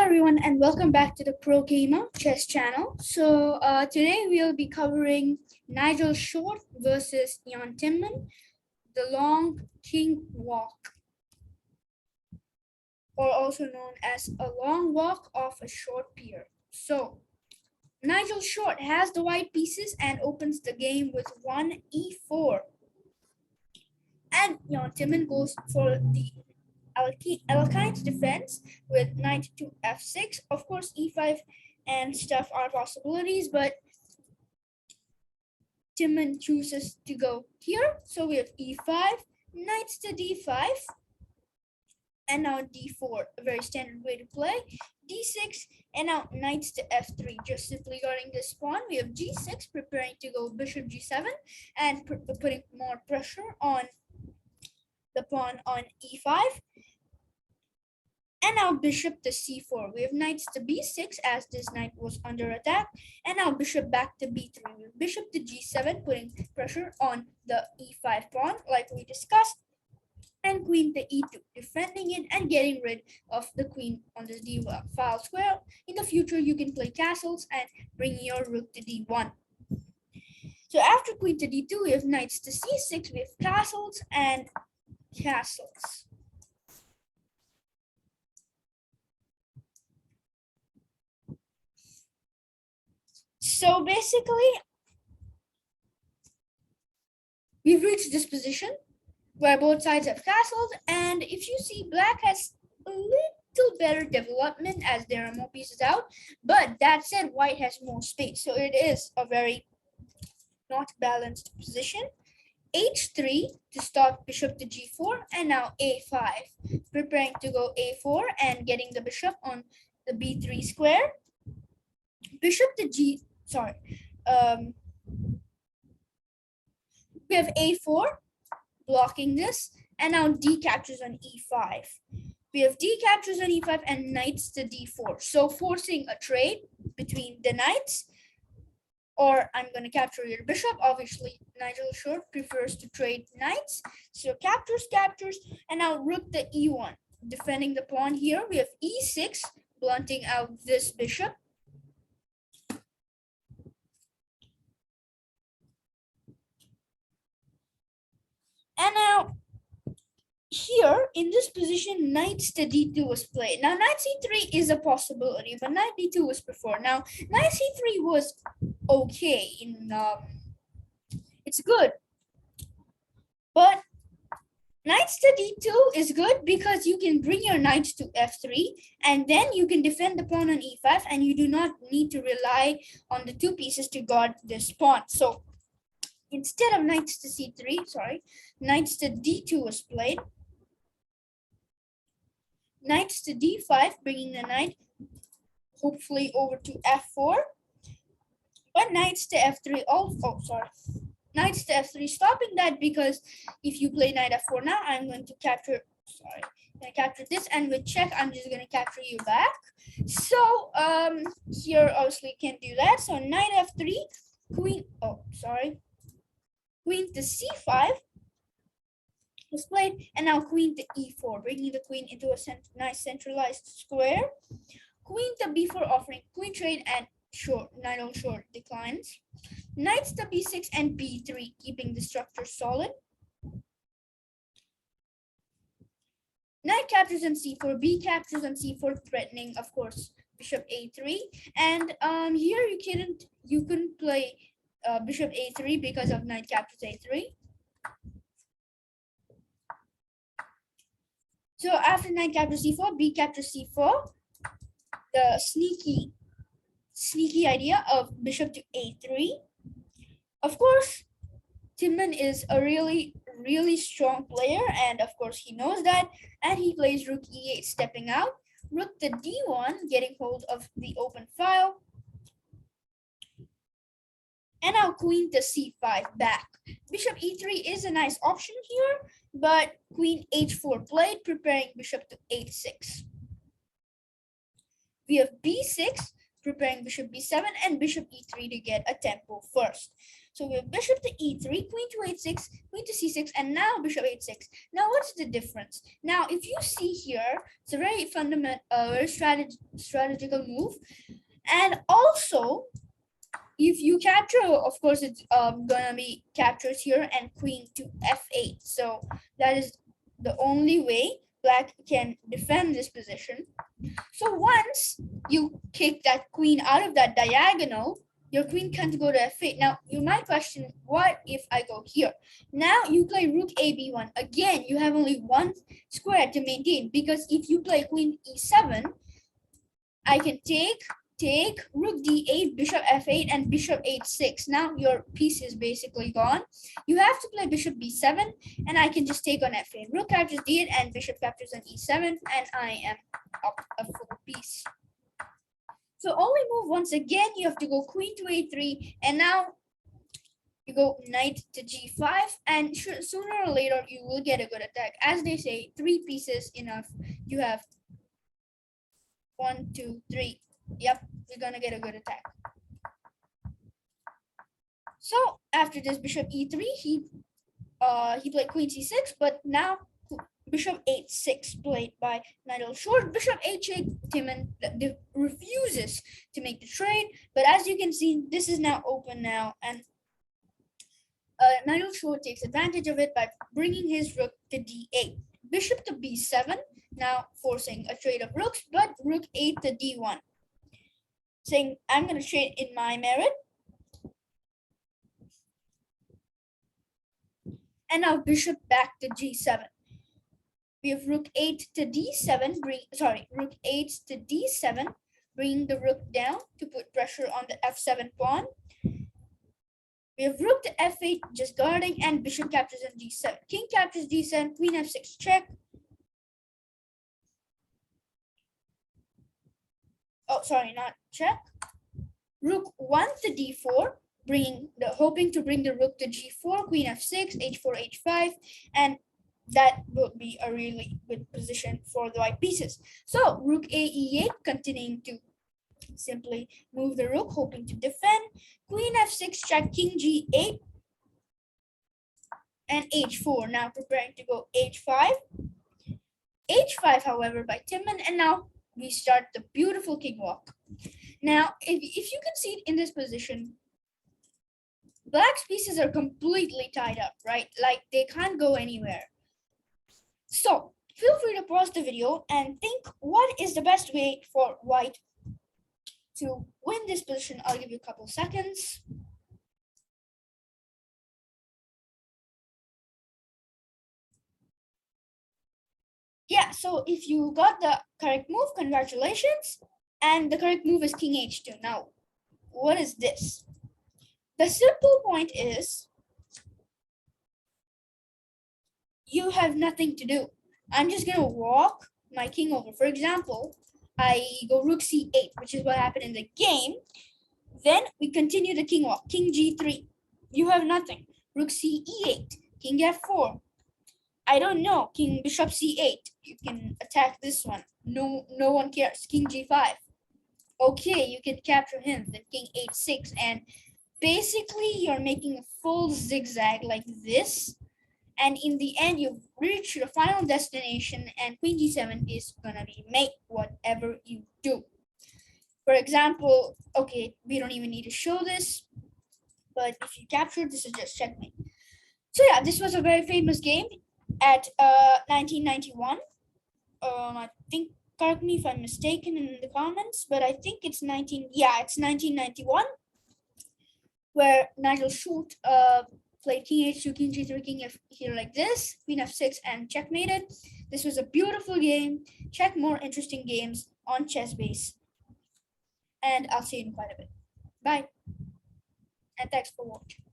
everyone, and welcome back to the Pro Gamer Chess channel. Today we'll be covering Nigel Short versus Jan Timman, the Long King Walk, or also known as a long walk off a short pier. So Nigel Short has the white pieces and opens the game with one e4, and Jan Timman goes for the Alkine's defense with knight to f6. Of course, e5 and stuff are possibilities, but Timman chooses to go here. So we have e5, knight to d5, and now d4, a very standard way to play. d6, and now knight to f3. Just simply guarding this pawn. We have g6, preparing to go bishop g7, and putting more pressure on the pawn on e5. And now bishop to c4. We have knights to b6 as this knight was under attack. And now bishop back to b3. We have bishop to g7, putting pressure on the e5 pawn, like we discussed. And queen to e2, defending it and getting rid of the queen on the d file square. In the future, you can play castles and bring your rook to d1. So after queen to d2, we have knights to c6. We have castles and castles. So basically, we've reached this position where both sides have castles, and if you see, black has a little better development as there are more pieces out, but that said, white has more space, so it is a very not balanced position. h3 to stop bishop to g4, and now a5, preparing to go a4 and getting the bishop on the b3 square. Bishop to we have a4 blocking this, and now d captures on e5. We have d captures on e5 and knights to d4, so forcing a trade between the knights, or I'm going to capture your bishop. Obviously, Nigel Short prefers to trade knights, so captures, and now rook to e1, defending the pawn here. We have e6, blunting out this bishop. And now here in this position, knights to d2 was played. Now knight c3 is a possibility, but knight d2 was preferred. Now knight c3 was okay in it's good, but knights to d2 is good because you can bring your knights to f3, and then you can defend the pawn on e5, and you do not need to rely on the two pieces to guard this pawn. So instead of knights to c3, knights to d2 was played. Knights to d5, bringing the knight hopefully over to f4. But knights to f3 knights to f3, stopping that, because if you play knight f4 now, I'm going to capture, this, and with check, I'm just going to capture you back. So here obviously can't do that. So knight f3, queen to c5 was played, and now queen to e4, bringing the queen into a nice centralized square. Queen to b4, offering queen trade, and Nigel Short declines. Knights to b6 and b3, keeping the structure solid. Knight captures on c4, b captures on c4, threatening, of course, bishop a3. And here you couldn't play bishop a3 because of knight captures a3. So after knight captures c4, b captures c4, the sneaky idea of bishop to a3. Of course, Timman is a really strong player, and of course he knows that, and he plays rook e8, stepping out. Rook to d1, getting hold of the open file. And now queen to c5 back. Bishop e3 is a nice option here, but queen h4 played, preparing bishop to h6. We have b6, preparing bishop b7, and bishop e3 to get a tempo first. So we have bishop to e3, queen to h6, queen to c6, and now bishop h6. Now what's the difference? Now if you see here, It's a very fundamental, very strategical move. And also, if you capture, of course, it's gonna be captures here and queen to f8. So that is the only way black can defend this position. So once you kick that queen out of that diagonal, your queen can't go to f8. Now, you might question, what if I go here? Now you play rook ab1. Again, you have only one square to maintain, because if you play queen e7, I can take rook d8, bishop f8, and bishop h6. Now your piece is basically gone. You have to play bishop b7, and I can just take on f8. Rook captures d8, and bishop captures on e7, and I am up a full piece. So only move once again, you have to go queen to a3, and now you go knight to g5, and sooner or later you will get a good attack. As they say, 3 pieces enough. You have 1, 2, 3. Yep, we're gonna get a good attack. So after this bishop e3, he played queen c6, but now bishop h6 played by Nigel. Short bishop h8. Timman refuses to make the trade, but as you can see, this is now open now, and Nigel Short takes advantage of it by bringing his rook to d8. Bishop to b7, now forcing a trade of rooks, but rook 8 to d1, saying I'm going to trade in my merit. And now bishop back to g7. We have rook 8 to d7, rook 8 to d7, bringing the rook down to put pressure on the f7 pawn. We have rook to f8, just guarding, and bishop captures on g7. King captures d7, queen f6 check. Oh, sorry, not check. Rook 1 to d4, hoping to bring the rook to g4, queen f6, h4, h5, and that will be a really good position for the white pieces. So rook a e8, continuing to simply move the rook, hoping to defend. Queen f6 check, king g8, and h4. Now preparing to go h5. h5, however, by Timman, and now we start the beautiful king walk. Now, if you can see in this position, black's pieces are completely tied up, right? Like they can't go anywhere. So feel free to pause the video and think, what is the best way for white to win this position? I'll give you a couple seconds. Yeah, so if you got the correct move, congratulations. And the correct move is king h2. Now, what is this? The simple point is, you have nothing to do. I'm just going to walk my king over. For example, I go rook c8, which is what happened in the game. Then we continue the king walk. King g3. You have nothing. Rook c e8. King f4. I don't know. King bishop c8. You can attack this one. No one cares. King g5. Okay, you can capture him. Then king h6. And basically, you're making a full zigzag like this. And in the end, you've reached your final destination, and queen g7 is going to be mate, whatever you do. For example, okay, we don't even need to show this, but if you capture, this is just checkmate. So yeah, this was a very famous game at 1991. I think, correct me if I'm mistaken in the comments, but I think it's 1991, where Nigel Short played king h2, king g3, king f here like this, queen f6, and checkmated. This was a beautiful game. Check more interesting games on ChessBase. And I'll see you in quite a bit. Bye. And thanks for watching.